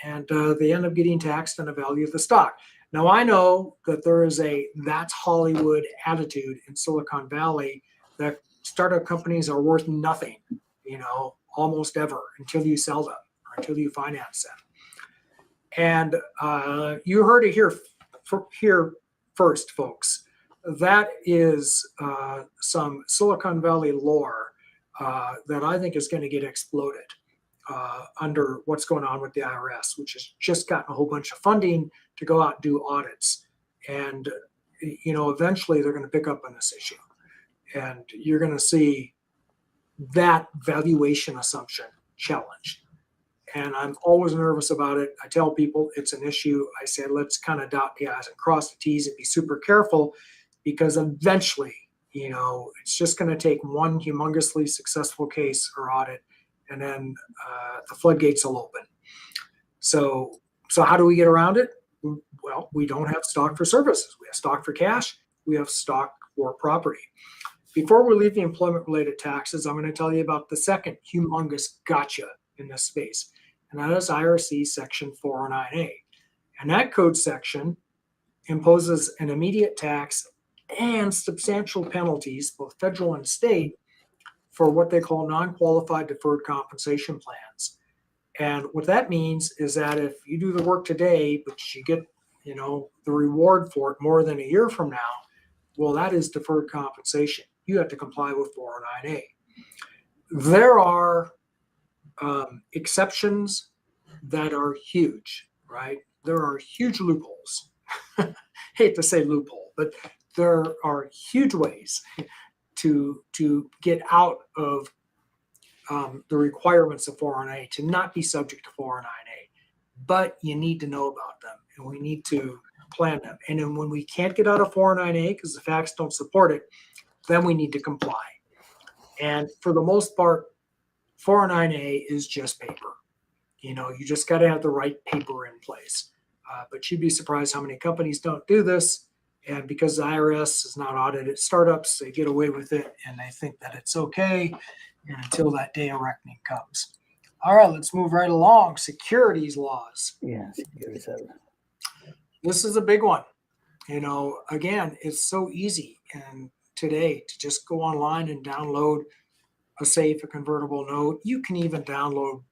And they end up getting taxed on the value of the stock. Now, I know that there is that's Hollywood attitude in Silicon Valley, that startup companies are worth nothing, almost ever, until you sell them or until you finance them. And you heard it here first, folks. That is some Silicon Valley lore that I think is going to get exploded under what's going on with the IRS, which has just gotten a whole bunch of funding to go out and do audits. And, eventually they're going to pick up on this issue. And you're going to see that valuation assumption challenged. And I'm always nervous about it. I tell people it's an issue. I say, let's kind of dot the I's and cross the T's and be super careful, because eventually, it's just going to take one humongously successful case or audit, and then the floodgates will open. So how do we get around it? Well, we don't have stock for services. We have stock for cash. We have stock for property. Before we leave the employment-related taxes, I'm going to tell you about the second humongous gotcha in this space. and that is IRC Section 409A. And that code section imposes an immediate tax and substantial penalties, both federal and state, for what they call non-qualified deferred compensation plans. And what that means is that if you do the work today, but you get, the reward for it more than a year from now, well, that is deferred compensation. You have to comply with 409A. There are exceptions that are huge, right? There are huge loopholes. Hate to say loophole, but there are huge ways to get out of the requirements of 409A, to not be subject to 409A. But you need to know about them, and we need to plan them. And then when we can't get out of 409A because the facts don't support it, then we need to comply. And for the most part, 409A is just paper. You just got to have the right paper in place. But you'd be surprised how many companies don't do this. And because the IRS has not audited startups, they get away with it and they think that it's okay, and until that day of reckoning comes. All right, let's move right along. Securities laws. Yeah, securities. This is a big one. Again, it's so easy and today to just go online and download a safe, a convertible note. You can even download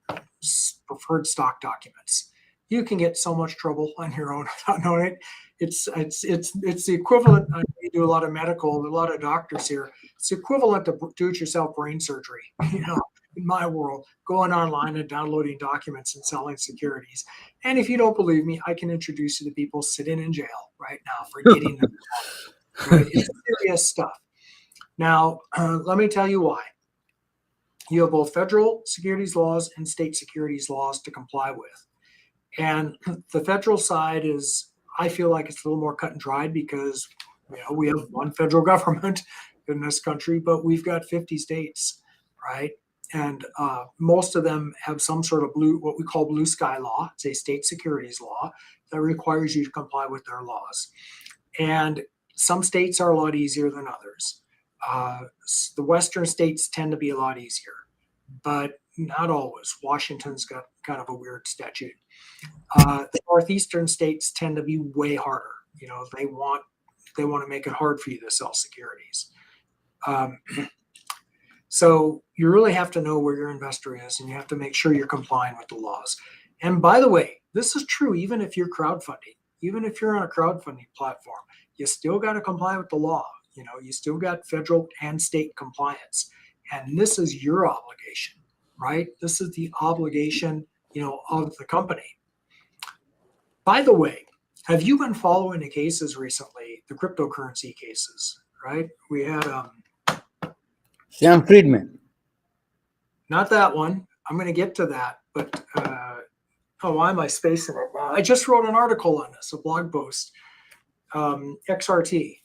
preferred stock documents. You can get so much trouble on your own without knowing it. It's the equivalent. I do a lot of medical, a lot of doctors here. It's equivalent to do-it-yourself brain surgery. In my world, going online and downloading documents and selling securities. And if you don't believe me, I can introduce you to people sitting in jail right now for getting them. Right? It's serious stuff. Now, let me tell you why. You have both federal securities laws and state securities laws to comply with. And the federal side is, I feel like it's a little more cut and dried because we have one federal government in this country, but we've got 50 states, right? And most of them have some sort of what we call blue sky law. It's a state securities law that requires you to comply with their laws. And some states are a lot easier than others. The Western states tend to be a lot easier, but not always. Washington's got kind of a weird statute. The Northeastern states tend to be way harder. They want to make it hard for you to sell securities. So you really have to know where your investor is, and you have to make sure you're complying with the laws. And by the way, this is true even if you're crowdfunding. Even if you're on a crowdfunding platform, you still got to comply with the law. You still got federal and state compliance. And this is your obligation, right? This is the obligation, of the company. By the way, have you been following the cases recently, the cryptocurrency cases, right? We had Sam Friedman. not that one. I'm going to get to that, but why am I spacing it? I just wrote an article on this, a blog post, XRT.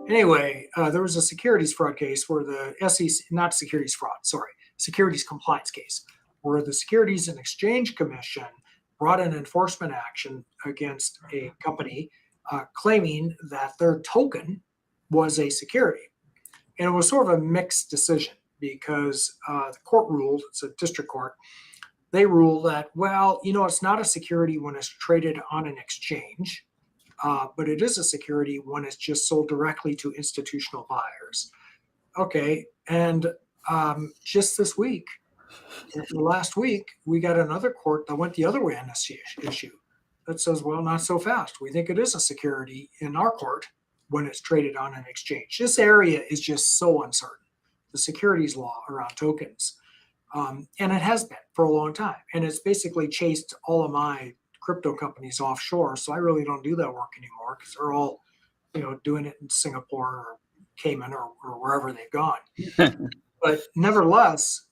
Anyway, there was a securities fraud case where the SEC, not securities fraud, sorry, securities compliance case, where the Securities and Exchange Commission brought an enforcement action against a company claiming that their token was a security. And it was sort of a mixed decision because the court ruled, it's a district court, they ruled that, it's not a security when it's traded on an exchange, but it is a security when it's just sold directly to institutional buyers. Okay, and just this week, last week, we got another court that went the other way on this issue that says, well, not so fast. We think it is a security in our court when it's traded on an exchange. This area is just so uncertain, the securities law around tokens. And it has been for a long time. And it's basically chased all of my crypto companies offshore. So I really don't do that work anymore because they're all, doing it in Singapore or Cayman or wherever they've gone. But nevertheless,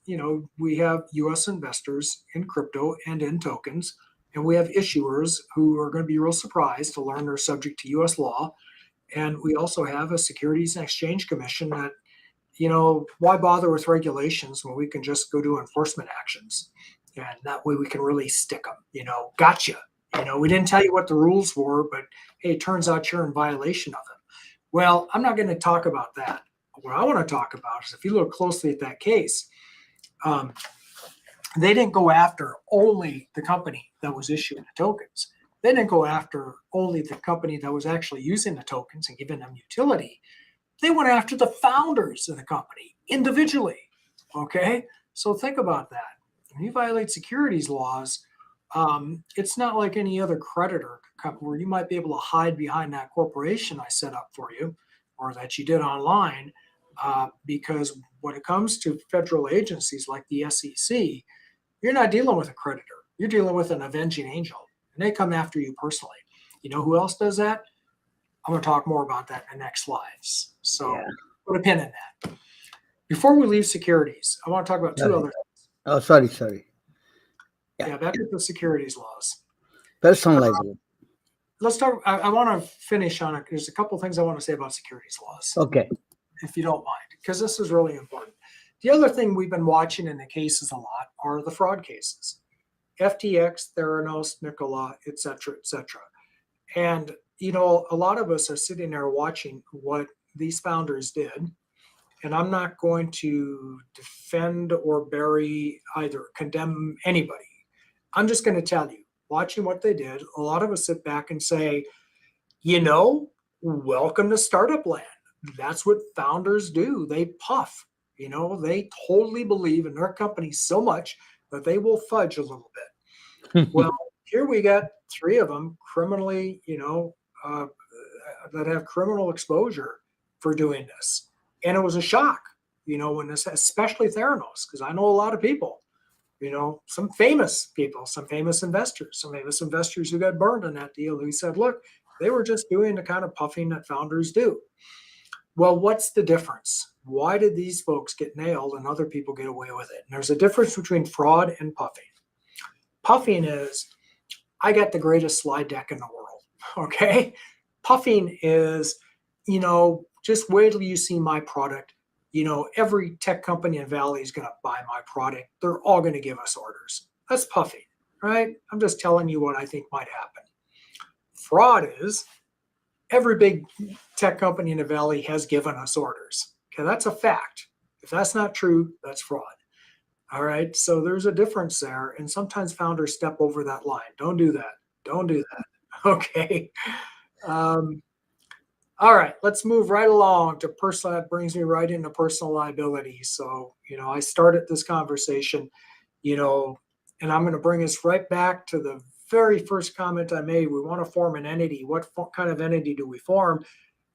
we have U.S. investors in crypto and in tokens, and we have issuers who are going to be real surprised to learn they're subject to U.S. law. And we also have a Securities and Exchange Commission that, why bother with regulations when we can just go do enforcement actions? And that way we can really stick them, gotcha. We didn't tell you what the rules were, but hey, it turns out you're in violation of them. Well, I'm not going to talk about that. What I want to talk about is if you look closely at that case, they didn't go after only the company that was issuing the tokens. They didn't go after only the company that was actually using the tokens and giving them utility. They went after the founders of the company individually. Okay, so think about that. When you violate securities laws, it's not like any other creditor where you might be able to hide behind that corporation I set up for you or that you did online. Because when it comes to federal agencies like the SEC, you're not dealing with a creditor. You're dealing with an avenging angel, and they come after you personally. You know who else does that? I'm going to talk more about that in the next slides. So Yeah. put a pin in that. Before we leave securities, I want to talk about two Sorry. other things. Oh, sorry. Yeah. Yeah, back to the securities laws. Personal liability. Let's talk. I want to finish on it. There's a couple things I want to say about securities laws, Okay. if you don't mind, because this is really important. The other thing we've been watching in the cases a lot are the fraud cases. FTX, Theranos, Nikola, et cetera, et cetera. And, you know, a lot of us are sitting there watching what these founders did. And I'm not going to defend or bury either condemn anybody. I'm just going to tell you, watching what they did, a lot of us sit back and say, you know, welcome to startup land. That's what founders do. They puff. You know, they totally believe in their company so much that they will fudge a little bit. Well, here we got three of them criminally, that have criminal exposure for doing this. And it was a shock, when this, especially Theranos, because I know a lot of people, some famous people, some famous investors who got burned in that deal who said, look, they were just doing the kind of puffing that founders do. Well, what's the difference? Why did these folks get nailed and other people get away with it? And there's a difference between fraud and puffing. Puffing is, I got the greatest slide deck in the world. Okay. Puffing is, just wait till you see my product. Every tech company in Valley is going to buy my product. They're all going to give us orders. That's puffing, right? I'm just telling you what I think might happen. Fraud is every big tech company in the Valley has given us orders. Okay, that's a fact. If that's not true, that's fraud. All right, so there's a difference there, and sometimes founders step over that line. Don't do that. Don't do that. Okay. All right, let's move right along to personal. That brings me right into personal liability. So, I started this conversation, and I'm going to bring us right back to the very first comment I made. We want to form an entity. What kind of entity do we form?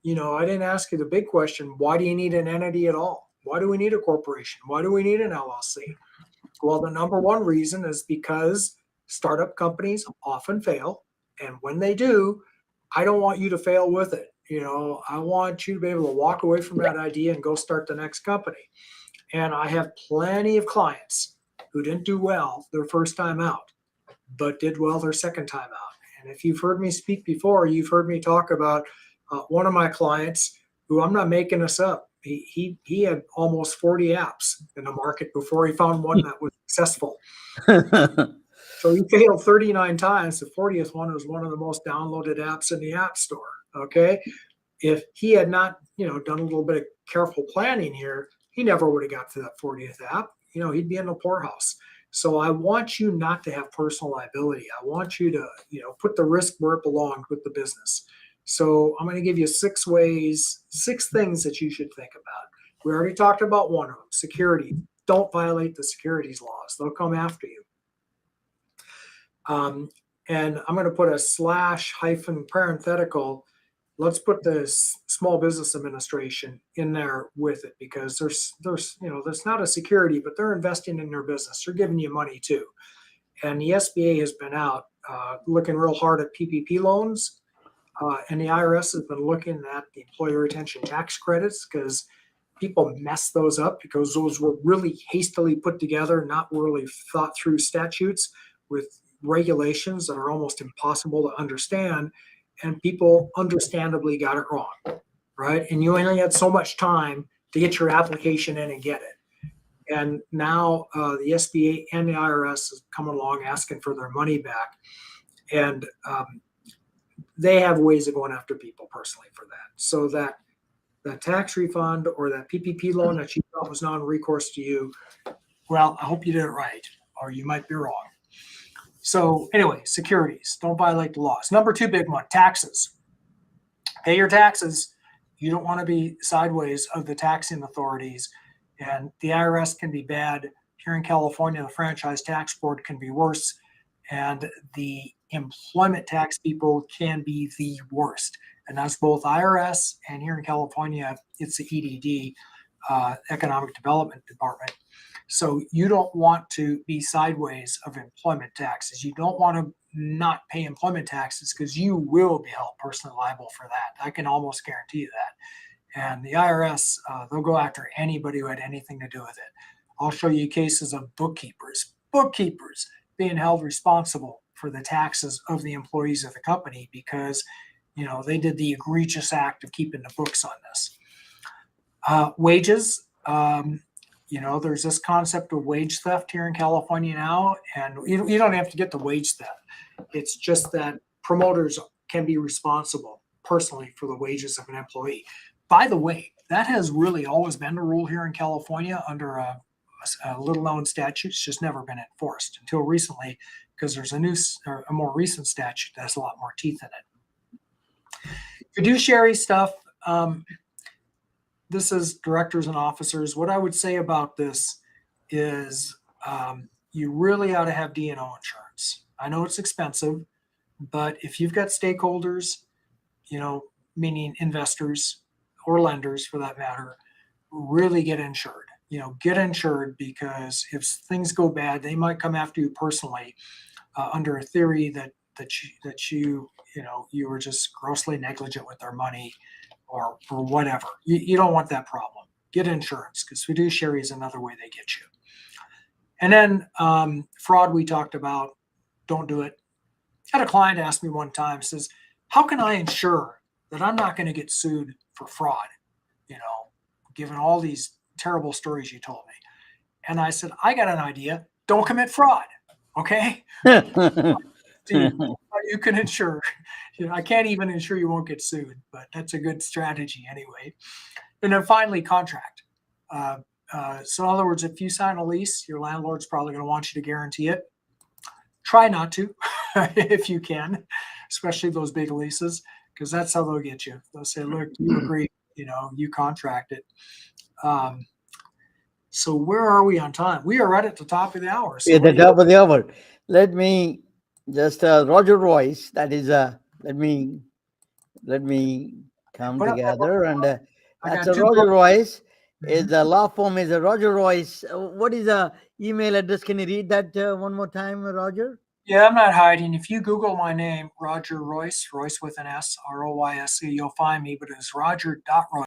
I didn't ask you the big question. Why do you need an entity at all? Why do we need a corporation? Why do we need an LLC? Well, the number one reason is because startup companies often fail. And when they do, I don't want you to fail with it. I want you to be able to walk away from that idea and go start the next company. And I have plenty of clients who didn't do well their first time out, but did well their second time out. And if you've heard me speak before, you've heard me talk about one of my clients who, I'm not making this up. He had almost 40 apps in the market before he found one that was successful. So he failed 39 times. The 40th one was one of the most downloaded apps in the App Store. Okay. If he had not, done a little bit of careful planning here, he never would have got to that 40th app. He'd be in the poorhouse. So I want you not to have personal liability. I want you to, put the risk where it belongs with the business. So I'm going to give you 6 things that you should think about. We already talked about one of them, security. Don't violate the securities laws. They'll come after you. And I'm going to put a / parenthetical. Let's put the Small Business Administration in there with it, because there's not a security, but they're investing in their business. They're giving you money too. And the SBA has been out looking real hard at PPP loans. And the IRS has been looking at the employee retention tax credits, because people mess those up because those were really hastily put together, not really thought through statutes with regulations that are almost impossible to understand. And people understandably got it wrong, right? And you only had so much time to get your application in and get it. And now the SBA and the IRS is coming along asking for their money back. And they have ways of going after people personally for that. So that tax refund or that PPP loan that you thought was non-recourse to you, well, I hope you did it right. or you might be wrong. So anyway, securities, don't violate the laws. Number 2 big one, taxes. Pay your taxes. You don't want to be sideways of the taxing authorities. And the IRS can be bad. Here in California, the Franchise Tax Board can be worse. And the employment tax people can be the worst. And that's both IRS and here in California, it's the EDD, Economic Development Department. So you don't want to be sideways of employment taxes. You don't want to not pay employment taxes because you will be held personally liable for that. I can almost guarantee you that. And the IRS, they'll go after anybody who had anything to do with it. I'll show you cases of bookkeepers being held responsible for the taxes of the employees of the company because, you know, they did the egregious act of keeping the books on this. Wages, you know, there's this concept of wage theft here in California now, and you don't have to get the wage theft. It's just that promoters can be responsible personally for the wages of an employee. By the way, that has really always been the rule here in California under a little-known statute. It's just never been enforced until recently because there's a more recent statute that has a lot more teeth in it. Fiduciary stuff. This is directors and officers. What I would say about this is you really ought to have D&O insurance. I know it's expensive, but if you've got stakeholders, you know, meaning investors or lenders for that matter, really get insured. You know, get insured because if things go bad, they might come after you personally under a theory that you were just grossly negligent with their money or whatever. You don't want that problem. Get insurance because fiduciary is another way they get you. And then fraud we talked about, don't do it. I had a client ask me one time, says, how can I ensure that I'm not going to get sued for fraud? You know, given all these terrible stories you told me. And I said, I got an idea. Don't commit fraud. Okay. You can insure. You know, I can't even ensure you won't get sued, but that's a good strategy anyway. And then finally, contract. So in other words, if you sign a lease, your landlord's probably going to want you to guarantee it. Try not to if you can, especially those big leases, because that's how they'll get you. They'll say, look, you agree, you know, you contract it. So where are we on time? We are right at the top of the hour. So at the top of the hour. Let me just Roger Royse. That is let me come together and that's a Roger Royse. Is the law firm is a Roger Royse. What is the email address? Can you read that one more time, Roger? Yeah, I'm not hiding. If you Google my name, Roger Royse, Royse with an S, Royse, you'll find me. But it's Roger.Royse